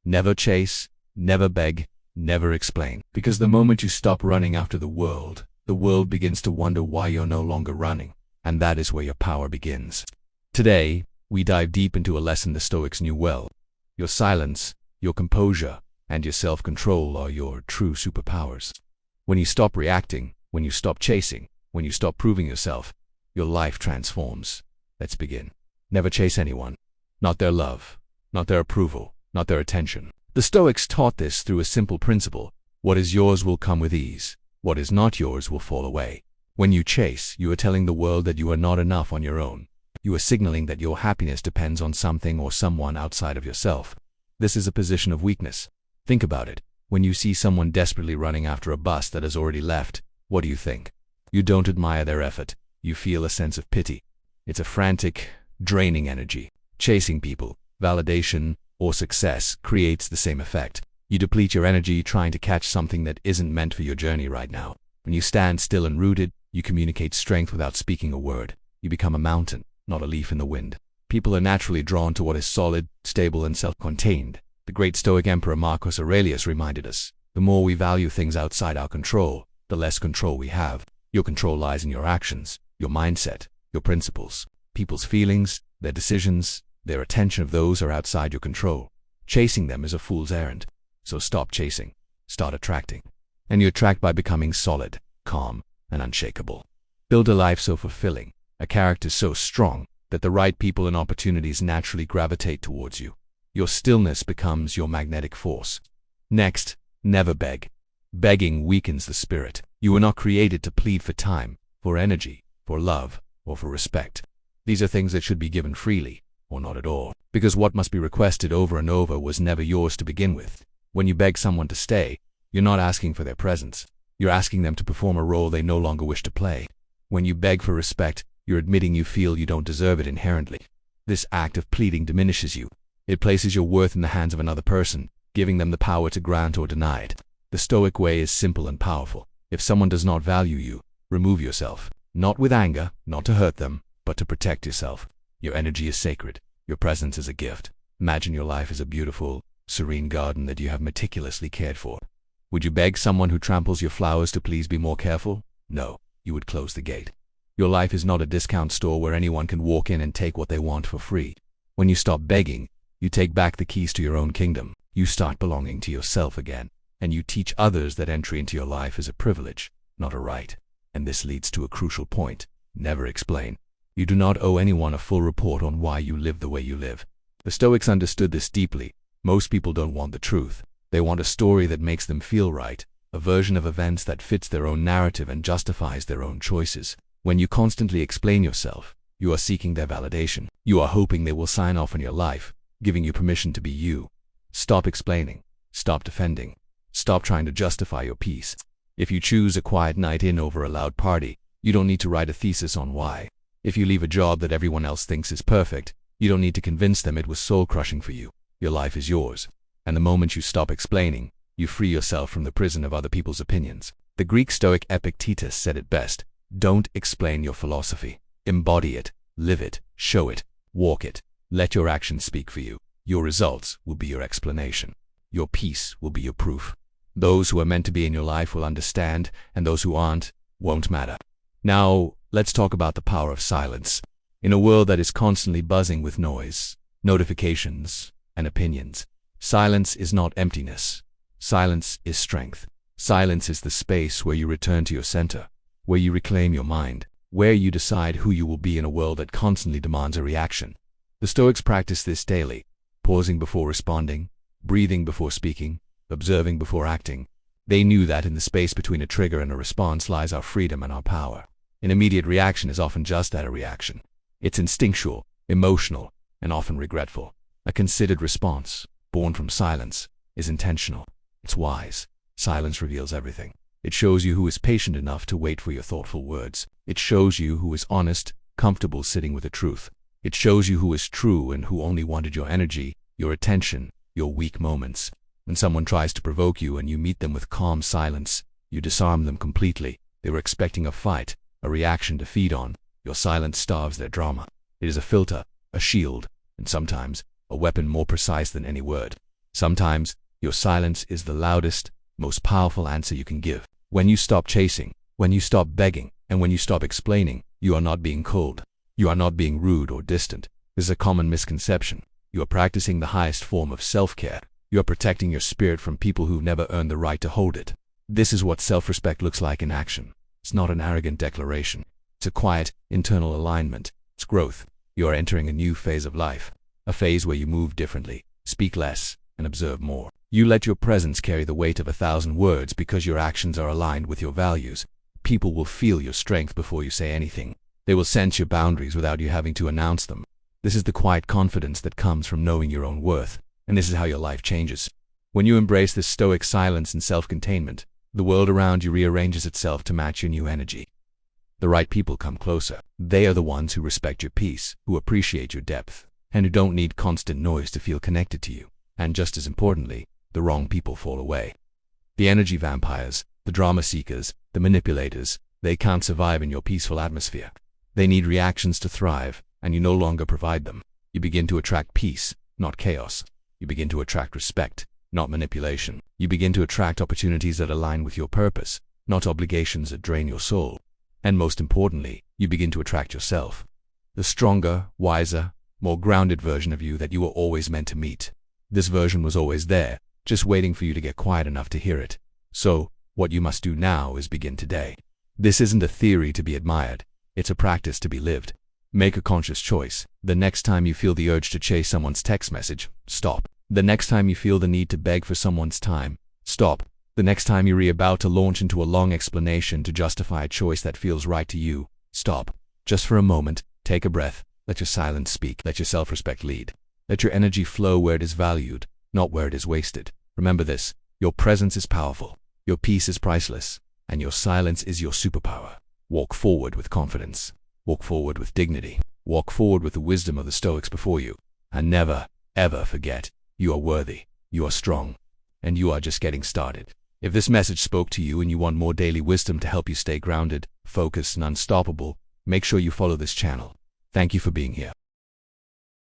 Never chase, never beg, never explain. Because the moment you stop running after the world begins to wonder why you're no longer running. And that is where your power begins. Today, we dive deep into a lesson the Stoics knew well. Your silence, your composure, and your self-control are your true superpowers. When you stop reacting, when you stop chasing, when you stop proving yourself, your life transforms. Let's begin. Never chase anyone. Not their love, not their approval, not their attention. The Stoics taught this through a simple principle. What is yours will come with ease. What is not yours will fall away. When you chase, you are telling the world that you are not enough on your own. You are signaling that your happiness depends on something or someone outside of yourself. This is a position of weakness. Think about it. When you see someone desperately running after a bus that has already left, what do you think? You don't admire their effort. You feel a sense of pity. It's a frantic, draining energy. Chasing people, validation, or success creates the same effect. You deplete your energy trying to catch something that isn't meant for your journey right now. When you stand still and rooted, you communicate strength without speaking a word. You become a mountain, not a leaf in the wind. People are naturally drawn to what is solid, stable, and self-contained. The great Stoic emperor Marcus Aurelius reminded us, the more we value things outside our control, the less control we have. Your control lies in your actions, your mindset, your principles. People's feelings, their decisions, their attention of those are outside your control. Chasing them is a fool's errand. So stop chasing, start attracting. And you attract by becoming solid, calm, and unshakable. Build a life so fulfilling, a character so strong, that the right people and opportunities naturally gravitate towards you. Your stillness becomes your magnetic force. Next, never beg. Begging weakens the spirit. You were not created to plead for time, for energy, for love, or for respect. These are things that should be given freely, or not at all, because what must be requested over and over was never yours to begin with. When you beg someone to stay, you're not asking for their presence. You're asking them to perform a role they no longer wish to play. When you beg for respect, you're admitting you feel you don't deserve it inherently. This act of pleading diminishes you. It places your worth in the hands of another person, giving them the power to grant or deny it. The Stoic way is simple and powerful. If someone does not value you, remove yourself. Not with anger, not to hurt them, but to protect yourself. Your energy is sacred. Your presence is a gift. Imagine your life as a beautiful, serene garden that you have meticulously cared for. Would you beg someone who tramples your flowers to please be more careful? No, you would close the gate. Your life is not a discount store where anyone can walk in and take what they want for free. When you stop begging, you take back the keys to your own kingdom. You start belonging to yourself again, and you teach others that entry into your life is a privilege, not a right. And this leads to a crucial point. Never explain. You do not owe anyone a full report on why you live the way you live. The Stoics understood this deeply. Most people don't want the truth. They want a story that makes them feel right, a version of events that fits their own narrative and justifies their own choices. When you constantly explain yourself, you are seeking their validation. You are hoping they will sign off on your life, giving you permission to be you. Stop explaining. Stop defending. Stop trying to justify your peace. If you choose a quiet night in over a loud party, you don't need to write a thesis on why. If you leave a job that everyone else thinks is perfect, you don't need to convince them it was soul-crushing for you. Your life is yours. And the moment you stop explaining, you free yourself from the prison of other people's opinions. The Greek Stoic Epictetus said it best. Don't explain your philosophy. Embody it, live it, show it, walk it. Let your actions speak for you. Your results will be your explanation. Your peace will be your proof. Those who are meant to be in your life will understand, and those who aren't won't matter. Now, let's talk about the power of silence. In a world that is constantly buzzing with noise, notifications, and opinions, silence is not emptiness. Silence is strength. Silence is the space where you return to your center, where you reclaim your mind, where you decide who you will be in a world that constantly demands a reaction. The Stoics practiced this daily, pausing before responding, breathing before speaking, observing before acting. They knew that in the space between a trigger and a response lies our freedom and our power. An immediate reaction is often just that, a reaction. It's instinctual, emotional, and often regretful. A considered response, born from silence, is intentional. It's wise. Silence reveals everything. It shows you who is patient enough to wait for your thoughtful words. It shows you who is honest, comfortable sitting with the truth. It shows you who is true and who only wanted your energy, your attention, your weak moments. When someone tries to provoke you and you meet them with calm silence, you disarm them completely. They were expecting a fight, a reaction to feed on. Your silence starves their drama. It is a filter, a shield, and sometimes a weapon more precise than any word. Sometimes, your silence is the loudest, most powerful answer you can give. When you stop chasing, when you stop begging, and when you stop explaining, you are not being cold. You are not being rude or distant. This is a common misconception. You are practicing the highest form of self-care. You are protecting your spirit from people who've never earned the right to hold it. This is what self-respect looks like in action. It's not an arrogant declaration. It's a quiet, internal alignment. It's growth. You are entering a new phase of life. A phase where you move differently, speak less, and observe more. You let your presence carry the weight of 1,000 words because your actions are aligned with your values. People will feel your strength before you say anything. They will sense your boundaries without you having to announce them. This is the quiet confidence that comes from knowing your own worth, and this is how your life changes. When you embrace this stoic silence and self-containment, the world around you rearranges itself to match your new energy. The right people come closer. They are the ones who respect your peace, who appreciate your depth, and who don't need constant noise to feel connected to you. And just as importantly, the wrong people fall away. The energy vampires, the drama seekers, the manipulators, they can't survive in your peaceful atmosphere. They need reactions to thrive, and you no longer provide them. You begin to attract peace, not chaos. You begin to attract respect, not manipulation. You begin to attract opportunities that align with your purpose, not obligations that drain your soul. And most importantly, you begin to attract yourself. The stronger, wiser, more grounded version of you that you were always meant to meet. This version was always there, just waiting for you to get quiet enough to hear it. So, what you must do now is begin today. This isn't a theory to be admired. It's a practice to be lived. Make a conscious choice. The next time you feel the urge to chase someone's text message, stop. The next time you feel the need to beg for someone's time, stop. The next time you're about to launch into a long explanation to justify a choice that feels right to you, stop. Just for a moment, take a breath. Let your silence speak. Let your self-respect lead. Let your energy flow where it is valued, not where it is wasted. Remember this, your presence is powerful, your peace is priceless, and your silence is your superpower. Walk forward with confidence. Walk forward with dignity. Walk forward with the wisdom of the Stoics before you. And never, ever forget, you are worthy, you are strong, and you are just getting started. If this message spoke to you and you want more daily wisdom to help you stay grounded, focused, and unstoppable, make sure you follow this channel. Thank you for being here.